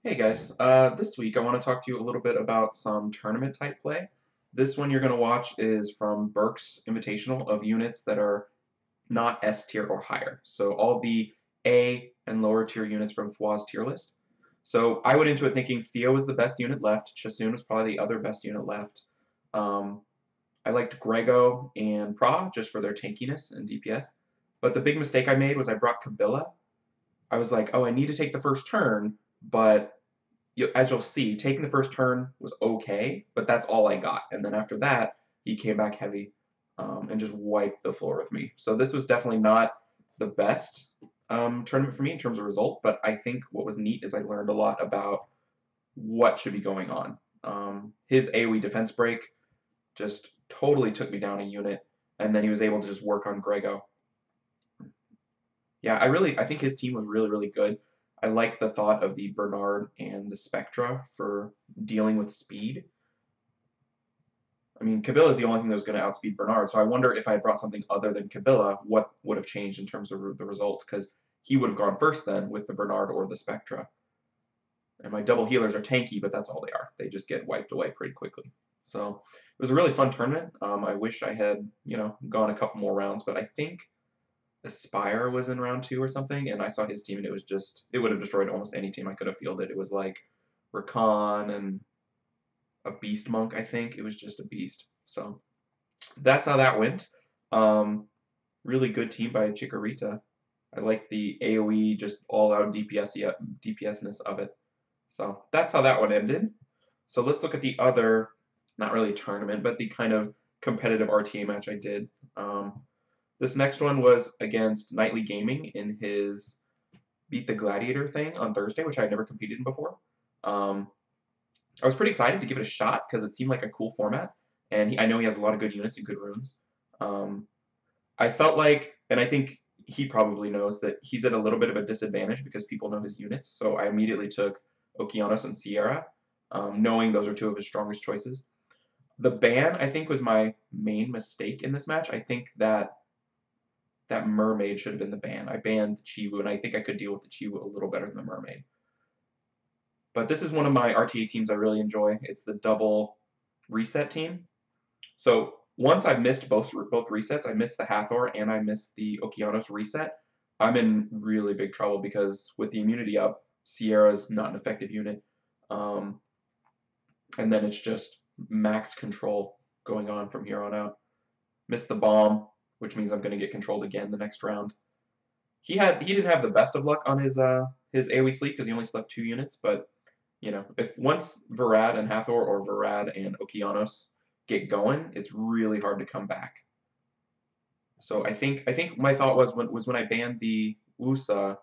Hey guys, this week I want to talk to you a little bit about some tournament type play. This one you're going to watch is from Berk's Invitational of units that are not S tier or higher. So all the A and lower tier units from Fwa's tier list. So I went into it thinking Theo was the best unit left, Chasun was probably the other best unit left. Um, I liked Grego and Pra just for their tankiness and DPS. But the big mistake I made was I brought Kabila. I was like, oh, I need to take the first turn, but as you'll see, taking the first turn was okay, but that's all I got. And then after that, he came back heavy and just wiped the floor with me. So this was definitely not the best tournament for me in terms of result, but I think what was neat is I learned a lot about what should be going on. His AoE defense break just totally took me down a unit, and then he was able to just work on Grego. Yeah, I think his team was really good. I like the thought of the Bernard and the Spectra for dealing with speed. I mean, Kabila is the only thing that was going to outspeed Bernard, so I wonder if I had brought something other than Kabila, what would have changed in terms of the results, because he would have gone first then with the Bernard or the Spectra. And my double healers are tanky, but that's all they are. They just get wiped away pretty quickly. So it was a really fun tournament. I wish I had, gone a couple more rounds, but I think Aspire was in round 2 or something, and I saw his team, and it would have destroyed almost any team I could have fielded. It was like Rakan and a Beast Monk, I think. It was just a beast. So that's how that went. Really good team by Chikorita. I like the AoE, just all-out DPSness of it. So that's how that one ended. So let's look at the other, not really a tournament, but the kind of competitive RTA match I did. This next one was against Knightly Gaming in his Beat the Gladiator thing on Thursday, which I had never competed in before. I was pretty excited to give it a shot because it seemed like a cool format, and I know he has a lot of good units and good runes. I felt like, and I think he probably knows that he's at a little bit of a disadvantage because people know his units, so I immediately took Okeanos and Sierra, knowing those are two of his strongest choices. The ban, I think, was my main mistake in this match. I think that Mermaid should have been the ban. I banned the Chiwu, and I think I could deal with the Chiwu a little better than the Mermaid. But this is one of my RTA teams I really enjoy. It's the double reset team. So once I've missed both resets, I missed the Hathor and I missed the Okeanos reset, I'm in really big trouble because with the immunity up, Sierra's not an effective unit. And then it's just max control going on from here on out. Missed the bomb, which means I'm going to get controlled again the next round. He didn't have the best of luck on his AoE sleep because he only slept 2 units, but if once Varad and Hathor or Varad and Okeanos get going, it's really hard to come back. So I think my thought was when I banned the Usa,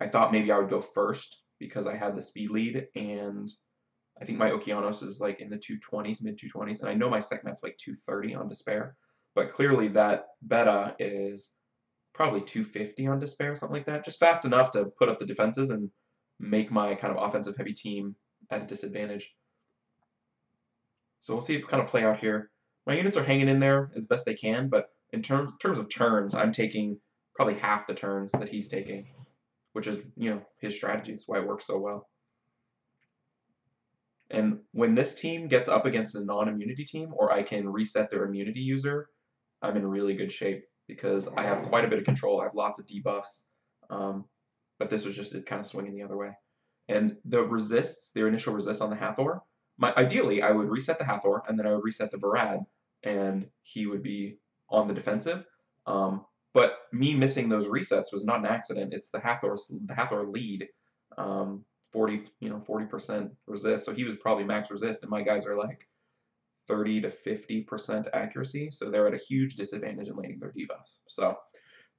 I thought maybe I would go first because I had the speed lead, and I think my Okeanos is like in the 220s, mid 220s, and I know my Sekhmet's like 230 on Despair, but clearly that beta is probably 250 on Despair, something like that. Just fast enough to put up the defenses and make my kind of offensive heavy team at a disadvantage. So we'll see it kind of play out here. My units are hanging in there as best they can, but in terms of turns, I'm taking probably half the turns that he's taking, which is, his strategy. It's why it works so well. And when this team gets up against a non-immunity team, or I can reset their immunity user, I'm in really good shape because I have quite a bit of control. I have lots of debuffs, but this was just it kind of swinging the other way. And the resists, their initial resists on the Hathor, ideally I would reset the Hathor and then I would reset the Varad, and he would be on the defensive. But me missing those resets was not an accident. It's the Hathor lead. 40% resist, so he was probably max resist, and my guys are like 30 to 50% accuracy, so they're at a huge disadvantage in landing their debuffs. So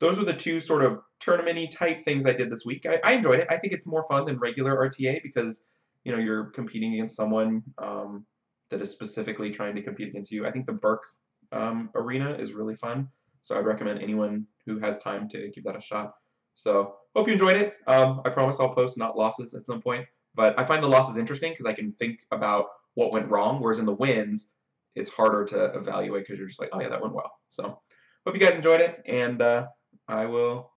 those are the two sort of tournament-y type things I did this week. I enjoyed it. I think it's more fun than regular RTA because you're competing against someone that is specifically trying to compete against you. I think the Berk arena is really fun, so I'd recommend anyone who has time to give that a shot. So hope you enjoyed it. I promise I'll post not losses at some point, but I find the losses interesting because I can think about what went wrong, whereas in the wins, it's harder to evaluate because you're just like, oh yeah, that went well. So hope you guys enjoyed it, and I will